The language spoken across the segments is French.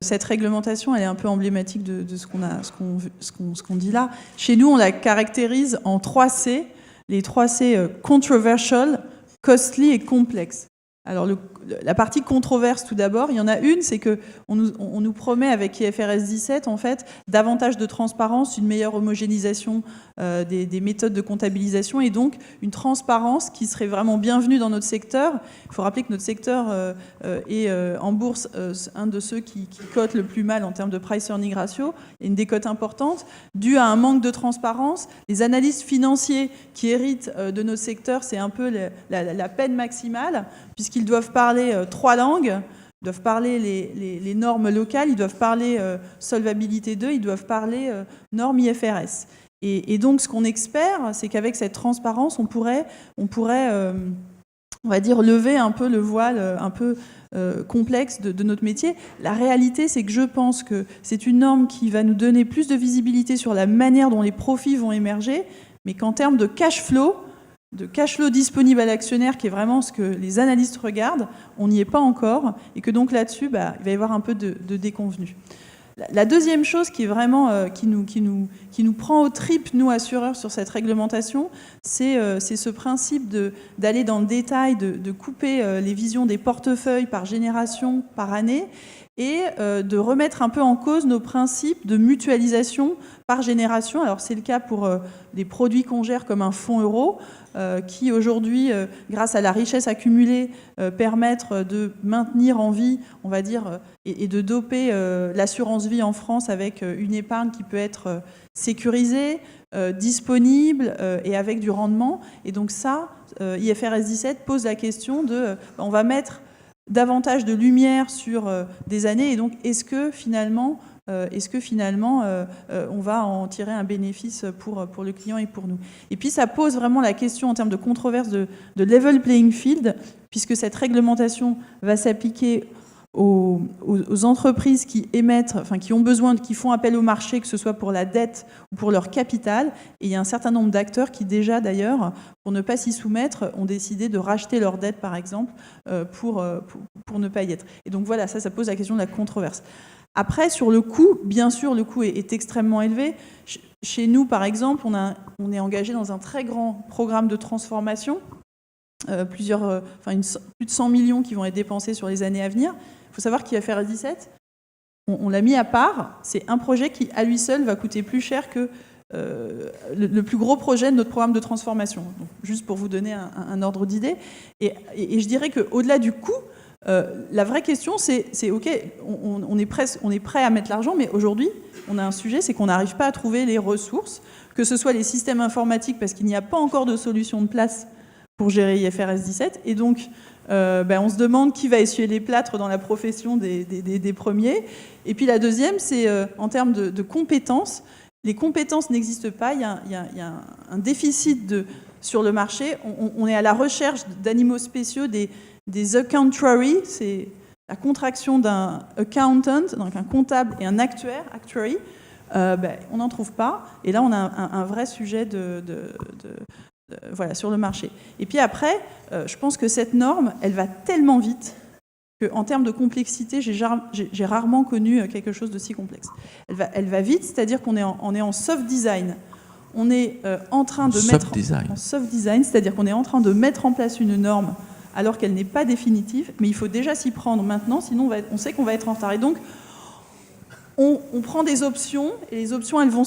cette réglementation, elle est un peu emblématique de ce qu'on dit là. Chez nous, on la caractérise en 3 C. Les 3 C, controversial, costly et complexe. Alors, la partie controverse, tout d'abord, il y en a une, c'est qu'on nous promet avec IFRS 17, en fait, davantage de transparence, une meilleure homogénéisation des méthodes de comptabilisation et donc une transparence qui serait vraiment bienvenue dans notre secteur. Il faut rappeler que notre secteur est en bourse un de ceux qui cote le plus mal en termes de price-earning ratio, et une décote importante, due à un manque de transparence. Les analystes financiers qui héritent de notre secteur, c'est un peu la peine maximale, puisqu'ils doivent parler 3 langues, ils doivent parler les normes locales, ils doivent parler solvabilité 2, ils doivent parler normes IFRS. Et donc, ce qu'on espère, c'est qu'avec cette transparence, on pourrait, on va dire, lever un peu le voile un peu complexe de notre métier. La réalité, c'est que je pense que c'est une norme qui va nous donner plus de visibilité sur la manière dont les profits vont émerger, mais qu'en termes de cash flow disponible à l'actionnaire, qui est vraiment ce que les analystes regardent, on n'y est pas encore, et que donc là-dessus, il va y avoir un peu de déconvenue. La deuxième chose qui est vraiment qui nous prend aux tripes, nous assureurs, sur cette réglementation, c'est ce principe d'aller dans le détail, de couper les visions des portefeuilles par génération, par année, et de remettre un peu en cause nos principes de mutualisation par génération. Alors c'est le cas pour des produits qu'on gère comme un fonds euro, qui aujourd'hui, grâce à la richesse accumulée, permettent de maintenir en vie, on va dire, et de doper l'assurance vie en France avec une épargne qui peut être sécurisée, disponible et avec du rendement. Et donc ça, IFRS 17 pose la question de, on va mettre davantage de lumière sur des années, et donc est-ce que finalement on va en tirer un bénéfice pour le client et pour nous. Et puis ça pose vraiment la question en termes de controverse de level playing field, puisque cette réglementation va s'appliquer aux entreprises qui émettent, enfin qui ont besoin, qui font appel au marché, que ce soit pour la dette ou pour leur capital. Et il y a un certain nombre d'acteurs qui déjà d'ailleurs, pour ne pas s'y soumettre, ont décidé de racheter leur dette par exemple pour ne pas y être. Et donc voilà, ça pose la question de la controverse. Après, sur le coût, bien sûr, le coût est extrêmement élevé. Chez nous, par exemple, on est engagé dans un très grand programme de transformation, plus de 100 millions qui vont être dépensés sur les années à venir. Il faut savoir qu'IFRS 17, on l'a mis à part. C'est un projet qui, à lui seul, va coûter plus cher que le plus gros projet de notre programme de transformation. Donc, juste pour vous donner un ordre d'idée. Et je dirais qu'au-delà du coût, la vraie question, c'est OK, on est prêt à mettre l'argent, mais aujourd'hui, on a un sujet, c'est qu'on n'arrive pas à trouver les ressources, que ce soit les systèmes informatiques, parce qu'il n'y a pas encore de solution de place pour gérer IFRS 17, et donc on se demande qui va essuyer les plâtres dans la profession des premiers. Et puis la deuxième, c'est en termes de compétences. Les compétences n'existent pas, il y a un déficit sur le marché. On est à la recherche d'animaux spéciaux, des accountary, c'est la contraction d'un accountant, donc un comptable, et un actuary. On n'en trouve pas. Et là, on a un vrai sujet voilà, sur le marché. Et puis après, je pense que cette norme, elle va tellement vite qu'en termes de complexité, j'ai rarement connu quelque chose de si complexe. Elle va vite, c'est-à-dire qu'on est en soft design. On est en train de mettre en soft design, c'est-à-dire qu'on est en train de mettre en place une norme alors qu'elle n'est pas définitive, mais il faut déjà s'y prendre maintenant, sinon on sait qu'on va être en retard. Et donc, on prend des options, et les options, elles vont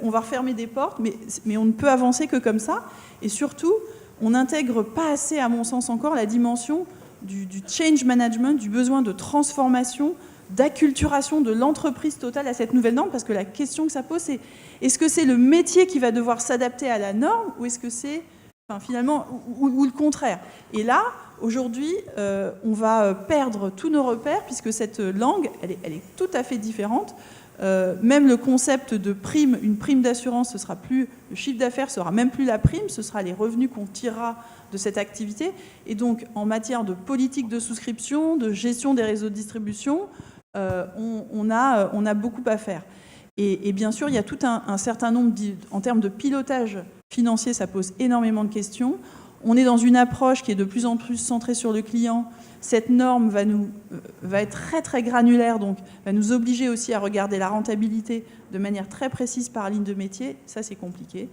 on va refermer des portes, mais on ne peut avancer que comme ça. Et surtout, on n'intègre pas assez, à mon sens encore, la dimension du change management, du besoin de transformation, d'acculturation de l'entreprise totale à cette nouvelle norme, parce que la question que ça pose, c'est est-ce que c'est le métier qui va devoir s'adapter à la norme, ou est-ce que c'est finalement, ou le contraire. Et là, aujourd'hui, on va perdre tous nos repères, puisque cette langue, elle est tout à fait différente. Même le concept de prime, une prime d'assurance, ce sera plus, le chiffre d'affaires sera même plus la prime, ce sera les revenus qu'on tirera de cette activité. Et donc, en matière de politique de souscription, de gestion des réseaux de distribution, on a beaucoup à faire. Et bien sûr, il y a tout un certain nombre, en termes de pilotage financier, ça pose énormément de questions. On est dans une approche qui est de plus en plus centrée sur le client. Cette norme va être très très granulaire, donc va nous obliger aussi à regarder la rentabilité de manière très précise par ligne de métier. Ça, c'est compliqué.